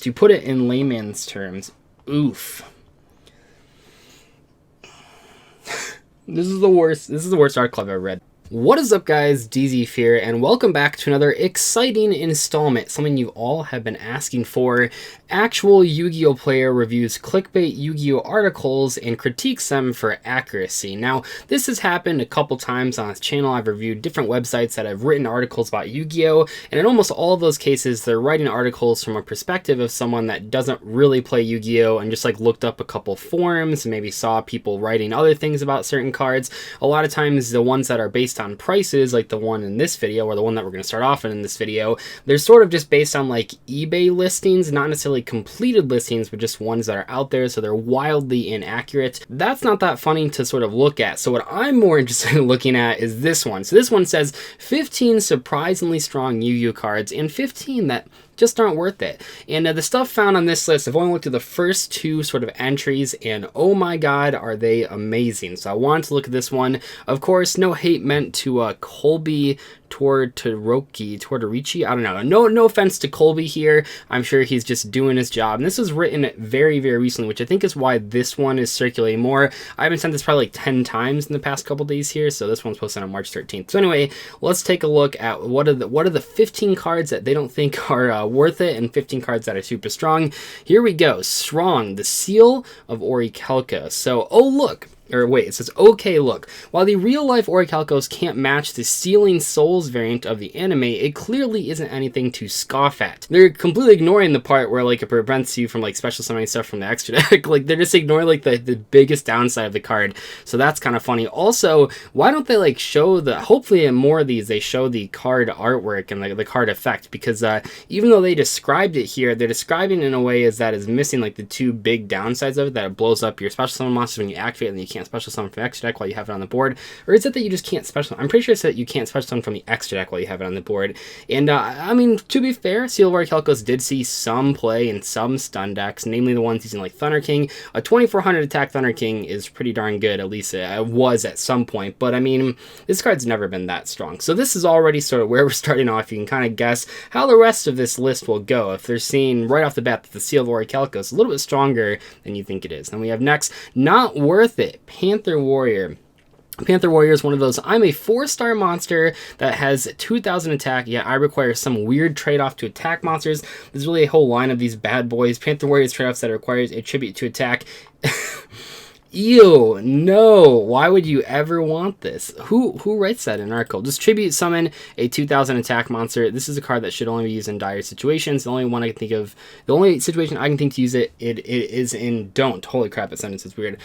To put it in layman's terms, oof. This is the worst article I've ever read. What is up, guys? Dzeeff here, and welcome back to another exciting installment, something you all have been asking for. Actual Yu-Gi-Oh! Player reviews clickbait Yu-Gi-Oh! Articles and critiques them for accuracy. Now, this has happened a couple times on this channel. I've reviewed different websites that have written articles about Yu-Gi-Oh! And in almost all of those cases, they're writing articles from a perspective of someone that doesn't really play Yu-Gi-Oh! And just like looked up a couple forums and maybe saw people writing other things about certain cards. A lot of times, the ones that are based on prices, like the one in this video, or the one that we're going to start off in this video, they're sort of just based on like eBay listings, not necessarily completed listings, but just ones that are out there, so they're wildly inaccurate. That's not that funny to sort of look at. So what I'm more interested in looking at is this one. So this one says 15 surprisingly strong Yu-Gi-Oh! Cards and 15 that just aren't worth it. And the stuff found on this list, I've only looked at the first two sort of entries, and oh my god, are they amazing. So I wanted to look at this one. Of course, no hate meant to Colby Tortorici. I don't know. No offense to Colby here. I'm sure he's just doing his job. And this was written very, very recently, which I think is why this one is circulating more. I haven't sent this probably like 10 times in the past couple days here, so this one's posted on March 13th. So anyway, let's take a look at what are the 15 cards that they don't think are worth it, and 15 cards that are super strong. Here we go. Strong, the Seal of Orichalcos. So, oh look. Or wait, it says, okay, look. While the real-life Orichalcos can't match the Stealing Souls variant of the anime, it clearly isn't anything to scoff at. They're completely ignoring the part where, like, it prevents you from, like, special summoning stuff from the extra deck. Like, they're just ignoring, like, the biggest downside of the card. So that's kind of funny. Also, why don't they, like, show the... Hopefully in more of these, they show the card artwork and, like, the card effect. Because even though they described it here, they're describing it in a way as that is missing, like, the two big downsides of it. That it blows up your special summon monsters when you activate it, and you can't special summon from the extra deck while you have it on the board. Or is it that you just can't special? I'm pretty sure it's that you can't special summon from the extra deck while you have it on the board. And I mean, to be fair, Seal of Orichalcos did see some play in some stun decks, namely the ones using like Thunder King. A 2400 attack Thunder King is pretty darn good, at least it was at some point. But I mean, this card's never been that strong. So this is already sort of where we're starting off. You can kind of guess how the rest of this list will go if they're seeing right off the bat that the Seal of Orichalcos is a little bit stronger than you think it is. Then we have next, not worth it, Panther Warrior. Panther Warrior is one of those, I'm a 4-star monster that has 2000 attack, yet I require some weird trade-off to attack monsters. There's really a whole line of these bad boys. Panther Warrior's trade-offs that requires a tribute to attack. Ew, no, why would you ever want this? Who writes that in an article? Just tribute summon a 2000 attack monster. This is a card that should only be used in dire situations. The only one I can think of, the only situation I can think to use it is in don't. Holy crap, that sentence is weird.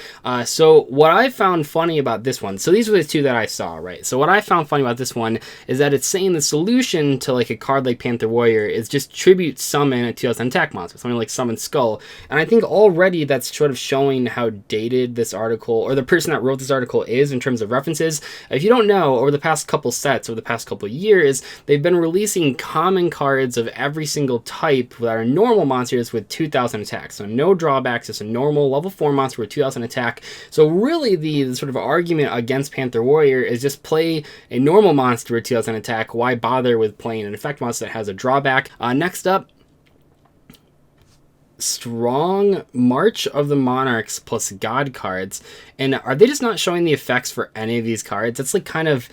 So what I found funny about this one, so these were the two that I saw, right? So what I found funny about this one is that it's saying the solution to like a card like Panther Warrior is just tribute summon a 2000 attack monster, something like Summon Skull. And I think already that's sort of showing how dated this article, or the person that wrote this article, is in terms of references. If you don't know, over the past couple sets, over the past couple years, they've been releasing common cards of every single type that are normal monsters with 2000 attack. So no drawbacks, just a normal level 4 monster with 2000 attack. So really the sort of argument against Panther Warrior is just play a normal monster with 2000 attack. Why bother with playing an effect monster that has a drawback? Next up, strong March of the Monarchs plus God cards. And are they just not showing the effects for any of these cards? That's like kind of,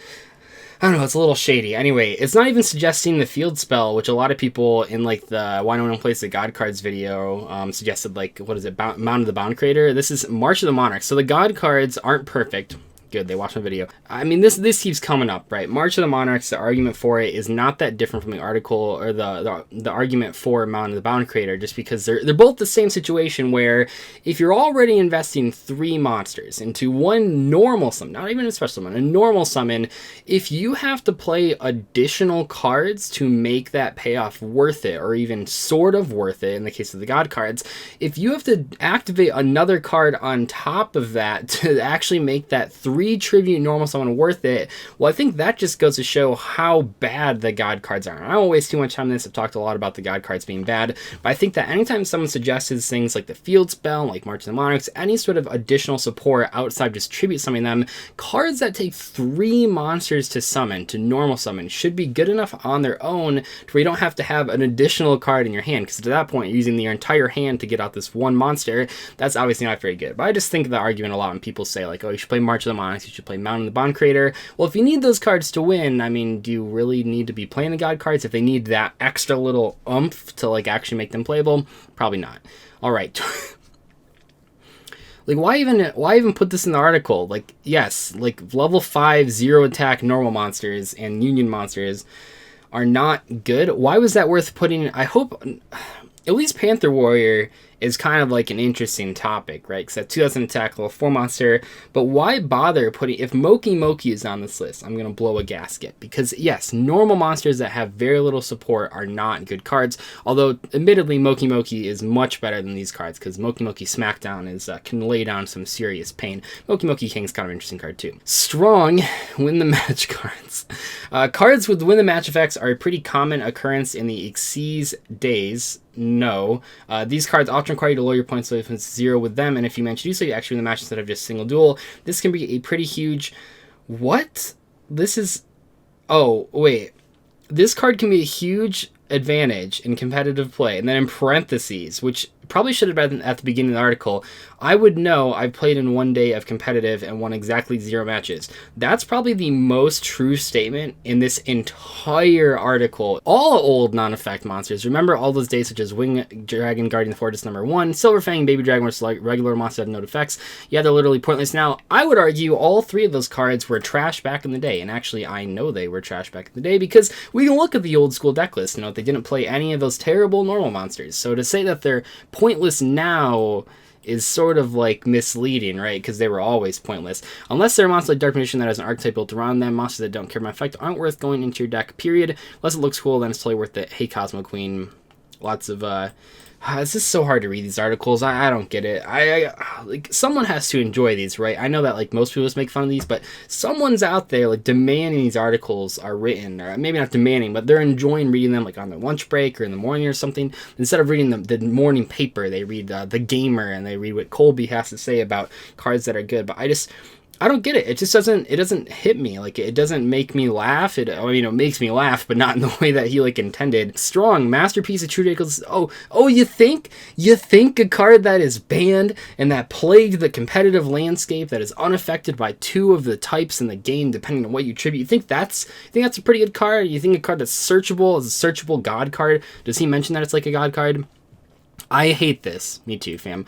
I don't know, it's a little shady. Anyway, it's not even suggesting the field spell, which a lot of people in like the Why No One Plays the God Cards video suggested, like, what is it, Mound of the Bound Creator? This is March of the Monarchs. So the God cards aren't perfect. Good, they watched my video. I mean, this keeps coming up, right? March of the Monarchs, the argument for it is not that different from the article, or the argument for Mound of the Bound Creator, just because they're both the same situation where if you're already investing 3 monsters into one normal summon, not even a special summon, a normal summon, if you have to play additional cards to make that payoff worth it, or even sort of worth it in the case of the God cards, if you have to activate another card on top of that to actually make that 3 3 tribute normal summon worth it? Well, I think that just goes to show how bad the God cards are. I won't waste too much time on this. I've talked a lot about the God cards being bad, but I think that anytime someone suggests things like the field spell, like March of the Monarchs, any sort of additional support outside just tribute summoning them, cards that take 3 monsters to summon, to normal summon, should be good enough on their own to where you don't have to have an additional card in your hand, because at that point you're using your entire hand to get out this one monster. That's obviously not very good. But I just think of the argument a lot when people say like, oh, you should play March of the Monarchs, you should play Mountain of the Bond Creator. Well, if you need those cards to win, I mean, do you really need to be playing the God cards if they need that extra little oomph to like actually make them playable? Probably not. All right. Like, why even put this in the article? Like, yes, like level 5 0 attack normal monsters and union monsters are not good. Why was that worth putting? I hope at least Panther Warrior is kind of like an interesting topic, right? Because that 2000 attack, level 4 monster. But why bother putting, if Moki Moki is on this list, I'm going to blow a gasket. Because yes, normal monsters that have very little support are not good cards. Although, admittedly, Moki Moki is much better than these cards, because Moki Moki Smackdown is can lay down some serious pain. Moki Moki King is kind of an interesting card too. Strong win the match cards. Cards with win the match effects are a pretty common occurrence in the Xyz days. No. These cards often require you to lower your points to 0 with them, and if you manage to do so, you actually win the match instead of just single duel. This can be a pretty huge... What? This is... Oh, wait. This card can be a huge advantage in competitive play, and then in parentheses, which probably should have been at the beginning of the article, I would know I've played in 1 day of competitive and won exactly 0 matches. That's probably the most true statement in this entire article. All old non-effect monsters. Remember all those days such as Wing Dragon Guardian Fortress #1, Silver Fang, Baby Dragon, which is like regular monsters have no effects. Yeah, they're literally pointless now. I would argue all 3 of those cards were trash back in the day, and actually I know they were trash back in the day because we can look at the old school deck list. You know, they didn't play any of those terrible normal monsters. So to say that they're pointless now is sort of like misleading, right? Because they were always pointless. Unless they're a monster like Dark Magician that has an archetype built around them, monsters that don't care about effect aren't worth going into your deck, period. Unless it looks cool, then it's totally worth it. Hey, Cosmo Queen. Lots of, it's just so hard to read these articles. I don't get it. Like, someone has to enjoy these, right? I know that, like, most people just make fun of these, but someone's out there, like, demanding these articles are written, or maybe not demanding, but they're enjoying reading them, like, on their lunch break or in the morning or something. Instead of reading the morning paper, they read The Gamer, and they read what Colby has to say about cards that are good. But I don't get it. It just doesn't hit me. Like, it doesn't make me laugh. It makes me laugh, but not in the way that he, like, intended. Strong, masterpiece of true Orichalcos. Oh, you think a card that is banned and that plagued the competitive landscape, that is unaffected by 2 of the types in the game, depending on what you tribute, you think that's a pretty good card? You think a card that's searchable is a searchable God card? Does he mention that it's like a God card? I hate this. Me too, fam.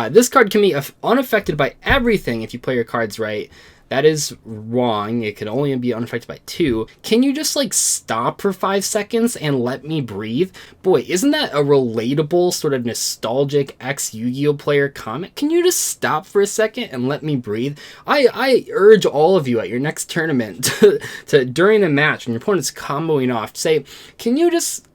This card can be unaffected by everything if you play your cards right. That is wrong. It can only be unaffected by 2. Can you just, like, stop for 5 seconds and let me breathe? Boy, isn't that a relatable, sort of nostalgic ex-Yu-Gi-Oh! Player comment? Can you just stop for a second and let me breathe? I urge all of you at your next tournament to during the match, when your opponent's comboing off, say, can you just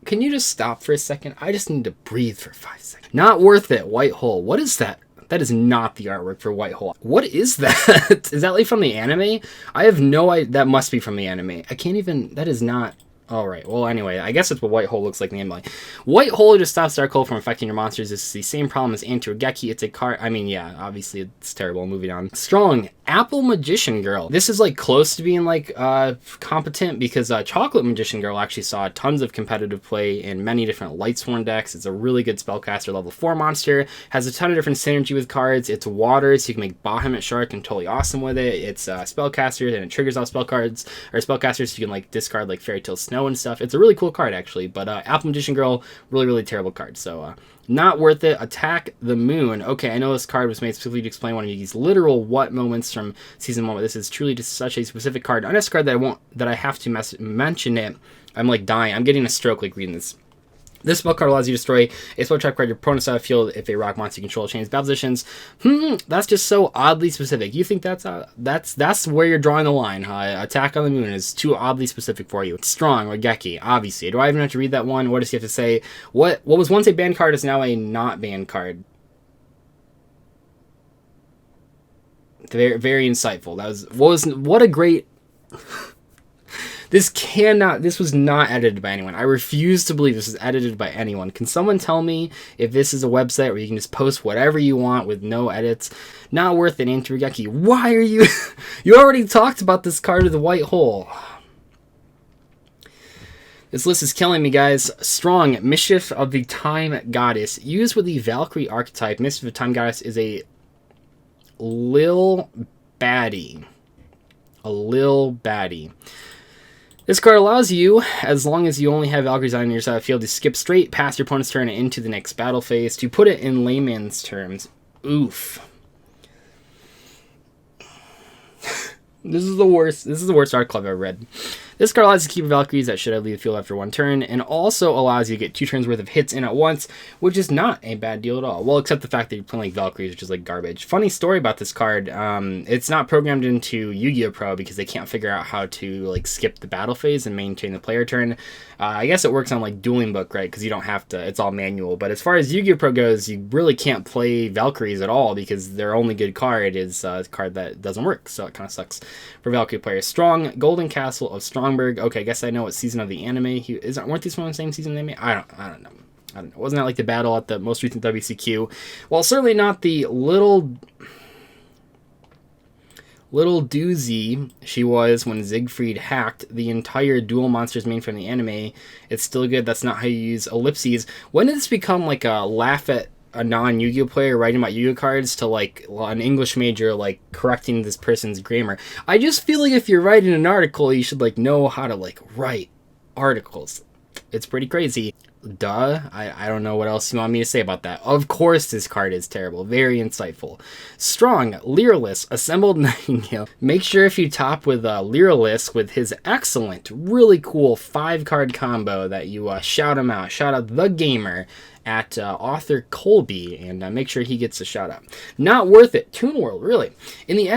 stop for a second? I just need to breathe for 5 seconds. Not worth it, White Hole. What is that? That is not the artwork for White Hole. What is that? Is that like from the anime? I have no idea. That must be from the anime. I can't even... That is not... Alright, well anyway, I guess that's what White Hole looks like in the anime. White Hole just stops Dark Hole from affecting your monsters. It's the same problem as Anti-Regeki. It's a card... I mean, yeah, obviously it's terrible. Moving on. Strong. Apple Magician Girl. This is like close to being like competent because Chocolate Magician Girl actually saw tons of competitive play in many different Lightsworn decks. It's a really good spellcaster level 4 monster. Has a ton of different synergy with cards. It's water, so you can make Bahamut Shark and totally awesome with it. It's spellcaster and it triggers all spell cards or spellcasters, so you can like discard like Fairy Tale Snow and stuff. It's a really cool card actually, but Apple Magician Girl, really terrible card. So not worth it. Attack the Moon. Okay, I know this card was made specifically to explain one of these literal what moments from season 1, but this is truly just such a specific card. On this card that I have to mention it, I'm like dying. I'm getting a stroke like reading this. This spell card allows you to destroy a spell trap card your opponent's out of field if a rock monster you control changes battle positions. That's just so oddly specific. You think that's where you're drawing the line, huh? Attack on the Moon is too oddly specific for you. Strong, Regeki, obviously. Do I even have to read that one? What does he have to say? What was once a banned card is now a not banned card. Very, very insightful. What a great... This was not edited by anyone. I refuse to believe this was edited by anyone. Can someone tell me if this is a website where you can just post whatever you want with no edits? Not worth it, Anti-Regeki. Why are you... You already talked about this card with the white hole. This list is killing me, guys. Strong, Mischief of the Time Goddess. Used with the Valkyrie archetype, Mischief of the Time Goddess is a lil baddie. A lil baddie. This card allows you, as long as you only have Valkyries on your side of the field, to skip straight past your opponent's turn and into the next battle phase. To put it in layman's terms, oof. This is the worst. This is the worst art club I've ever read. This card allows you to keep Valkyries that should have leave the field after one turn, and also allows you to get 2 turns worth of hits in at once, which is not a bad deal at all. Well, except the fact that you're playing like Valkyries, which is like garbage. Funny story about this card. It's not programmed into Yu-Gi-Oh! Pro because they can't figure out how to like skip the battle phase and maintain the player turn. I guess it works on like Dueling Book, right? Because you don't have to. It's all manual. But as far as Yu-Gi-Oh! Pro goes, you really can't play Valkyries at all because their only good card is a card that doesn't work. So it kind of sucks for Valkyrie players. Strong, Golden Castle of Stromberg. Okay, I guess I know what season of the anime weren't these from the same season of the anime? I don't know. Wasn't that like the battle at the most recent WCQ? Well, certainly not the little doozy she was when Siegfried hacked the entire Duel Monsters main from the anime. It's still good. That's not how you use ellipses. When did this become like a laugh at a non-Yu-Gi-Oh player writing about Yu-Gi-Oh cards to like an English major like correcting this person's grammar? I just feel like if you're writing an article, you should like know how to like write articles. It's pretty crazy. Duh. I don't know what else you want me to say about that. Of course this card is terrible. Very insightful. Strong, Lyrillus, Assembled Nightingale. Make sure if you top with Lyrillus with his excellent, really cool 5-card combo that you shout him out. Shout out the gamer at author Colby, and make sure he gets a shout out. Not worth it. Toon World, really. In the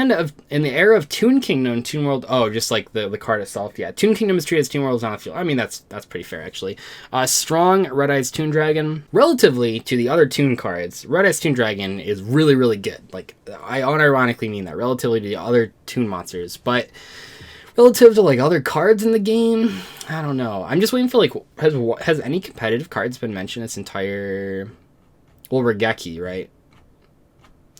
era of Toon Kingdom, Toon World, just like the card itself, yeah. Toon Kingdom is treated as Toon World on the field. I mean, that's pretty fair, actually. Strong, Red Eyes Toon Dragon. Relatively to the other Toon cards, Red Eyes Toon Dragon is really, really good. Like, I unironically mean that, relatively to the other Toon monsters, but relative to like other cards in the game, I don't know. I'm just waiting for like, has any competitive cards been mentioned this entire, well, Regeki, right?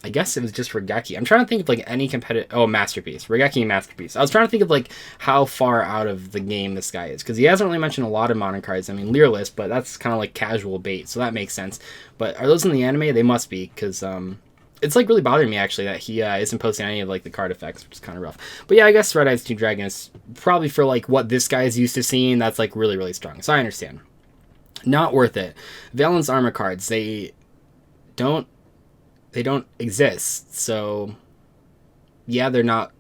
I guess it was just Regeki. I'm trying to think of like any competitive, Masterpiece. Regeki Masterpiece. I was trying to think of like how far out of the game this guy is, because he hasn't really mentioned a lot of modern cards. I mean, Lyrillus, but that's kind of like casual bait, so that makes sense. But are those in the anime? They must be, because it's like really bothering me actually that he isn't posting any of like the card effects, which is kind of rough. But yeah, I guess Red Eyes Toon Dragon is probably for like what this guy is used to seeing. That's like really, really strong. So I understand. Not worth it. Valence Armor cards. They don't exist. So yeah, they're not.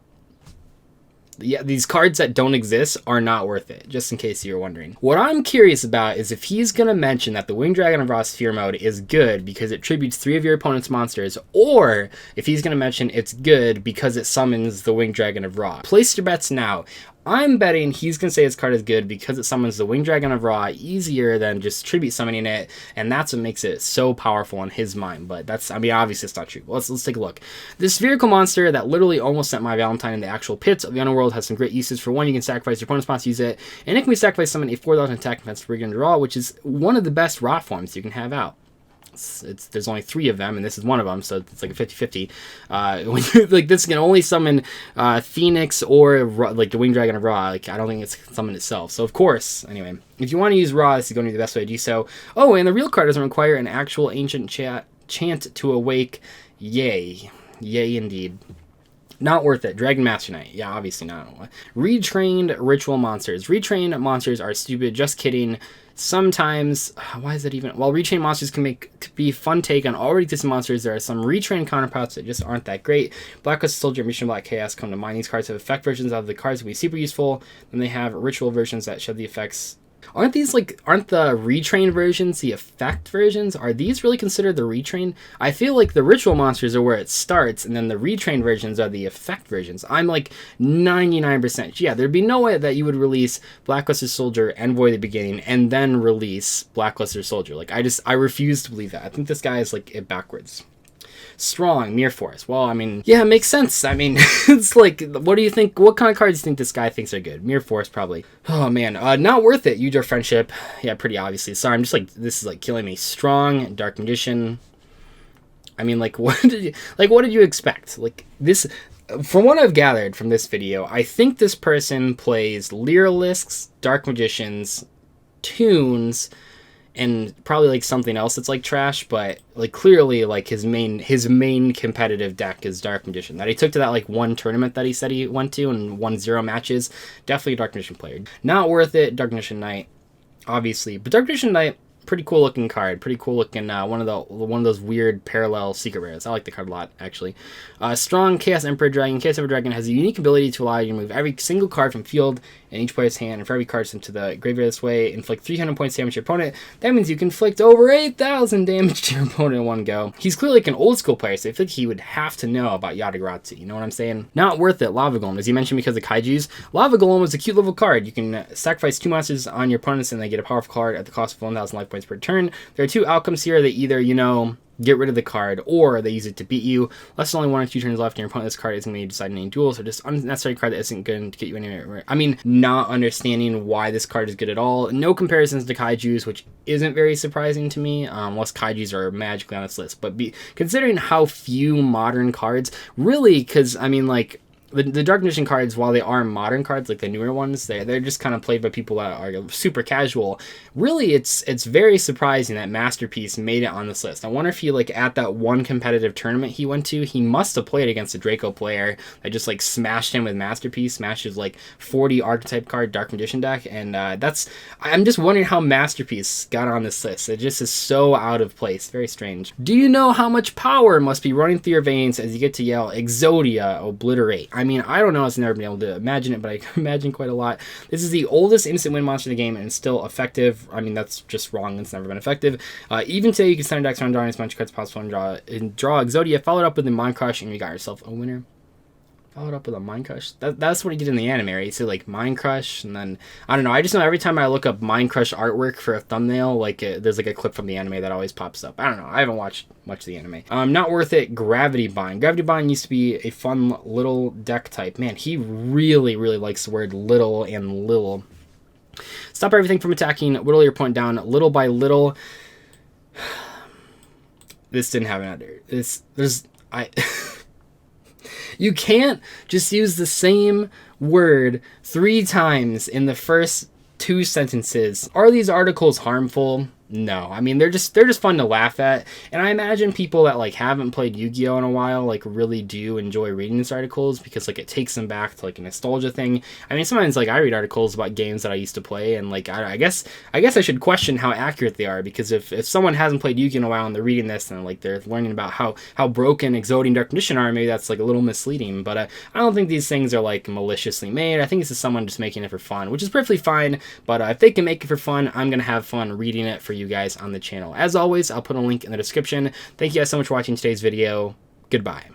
Yeah, these cards that don't exist are not worth it, just in case you're wondering. What I'm curious about is if he's going to mention that the Winged Dragon of Ra Sphere mode is good because it tributes 3 of your opponent's monsters, or if he's going to mention it's good because it summons the Winged Dragon of Ra. Place your bets now. I'm betting he's going to say his card is good because it summons the Winged Dragon of Ra easier than just tribute summoning it, and that's what makes it so powerful in his mind. But that's, I mean, obviously it's not true. Let's take a look. This spherical monster that literally almost sent my Valentine in the actual pits of the underworld has some great uses. For one, you can sacrifice your opponent's monster to use it, and it can be sacrificed summon a 4,000 attack defense for Brigand Ra, which is one of the best Ra forms you can have out. There's only 3 of them, and this is one of them, so it's like a 50-50. Like this can only summon Phoenix or like the Winged Dragon of Ra. Like I don't think it's summoned itself. So of course, anyway, if you want to use Ra, this is going to be the best way to do so. Oh, and the real card doesn't require an actual ancient chant to awake. Yay, yay indeed. Not worth it. Dragon Master Knight. Yeah, obviously not. Retrained Ritual Monsters. Retrained monsters are stupid. Just kidding. Sometimes, why is that even? While retrained monsters can be fun take on already existing monsters, there are some retrained counterparts that just aren't that great. Black Crystal Soldier and Mission Black Chaos come to mind. These cards have effect versions of the cards that will be super useful. Then they have ritual versions that shed the effects. Aren't the retrained versions the effect versions? Are these really considered the retrained? I feel like the ritual monsters are where it starts, and then the retrained versions are the effect versions. I'm like 99%. Yeah, there'd be no way that you would release Blackluster Soldier Envoy at the beginning, and then release Blackluster Soldier. Like, I refuse to believe that. I think this guy is like it backwards. Strong, Mere Force. Well, I mean, yeah, it makes sense. I mean, it's like, what do you think? What kind of cards do you think this guy thinks are good? Mere Force, probably. Oh, man. Not Worth It. Use Your Friendship. Yeah, pretty obviously. Sorry, I'm just like, this is like killing me. Strong, Dark Magician. I mean, like, what did you expect? Like, this, from what I've gathered from this video, I think this person plays Lyralisks, Dark Magicians, Tunes, and probably like something else that's like trash, but like clearly like his main competitive deck is Dark Magician that he took to that like one tournament that he said he went to and won 0 matches. Definitely a Dark Magician player. Not Worth It, Dark Magician Knight, obviously, but Dark Magician Knight, pretty cool looking card, pretty cool looking, one of those weird parallel secret rares. I like the card a lot, actually. Strong, Chaos Emperor Dragon. Chaos Emperor Dragon has a unique ability to allow you to move every single card from field in each player's hand, and for every card sent to the graveyard this way, inflict 300 points damage to your opponent. That means you can inflict over 8,000 damage to your opponent in one go. He's clearly like an old school player, so I think he would have to know about Yatagarasu, you know what I'm saying? Not Worth It, Lava Golem. As you mentioned, because of Kaijus, Lava Golem is a cute little card. You can sacrifice 2 monsters on your opponents and they get a powerful card at the cost of 1,000 life points per turn. There are 2 outcomes here. They either, you know, get rid of the card, or they use it to beat you. Less than only 1 or 2 turns left, and your opponent, this card isn't going to decide any duels, or just unnecessary card that isn't going to get you anywhere. I mean, not understanding why this card is good at all. No comparisons to Kaijus, which isn't very surprising to me, unless Kaijus are magically on this list. But considering how few modern cards, really, because, I mean, like, the Dark Magician cards, while they are modern cards, like the newer ones, they're just kind of played by people that are super casual. Really, it's very surprising that Masterpiece made it on this list. I wonder if he, like, at that one competitive tournament he went to, he must have played against a Draco player that just, like, smashed him with Masterpiece, smashed his, like, 40 archetype card Dark Magician deck, and I'm just wondering how Masterpiece got on this list. It just is so out of place. Very strange. Do you know how much power must be running through your veins as you get to yell Exodia, Obliterate? I mean, I don't know, I've never been able to imagine it, but I can imagine quite a lot. This is the oldest instant win monster in the game, and it's still effective. I mean, that's just wrong. It's never been effective. Even today, you can send a deck around drawing as much cards as possible and draw Exodia, follow it up with the Mind Crush, and you got yourself a winner. Followed up with a Mind Crush. That's what he did in the anime, right? He said, like, Mind Crush, and then, I don't know, I just know every time I look up Mind Crush artwork for a thumbnail, like, there's, like, a clip from the anime that always pops up. I don't know, I haven't watched much of the anime. Not Worth It, Gravity Bind. Gravity Bind used to be a fun little deck type. Man, he really, really likes the word little and lil. Stop everything from attacking, whittle your opponent down little by little. This didn't have an under. You can't just use the same word 3 times in the first 2 sentences. Are these articles harmful? No. I mean, they're just fun to laugh at. And I imagine people that, like, haven't played Yu-Gi-Oh in a while, like, really do enjoy reading these articles because, like, it takes them back to, like, a nostalgia thing. I mean, sometimes, like, I read articles about games that I used to play, and, like, I guess I should question how accurate they are, because if someone hasn't played Yu-Gi-Oh in a while and they're reading this and, like, they're learning about how broken Exodia Dark Magician are, maybe that's, like, a little misleading. But I don't think these things are, like, maliciously made. I think this is someone just making it for fun, which is perfectly fine. But if they can make it for fun, I'm gonna have fun reading it for you guys on the channel. As always, I'll put a link in the description. Thank you guys so much for watching today's video. Goodbye.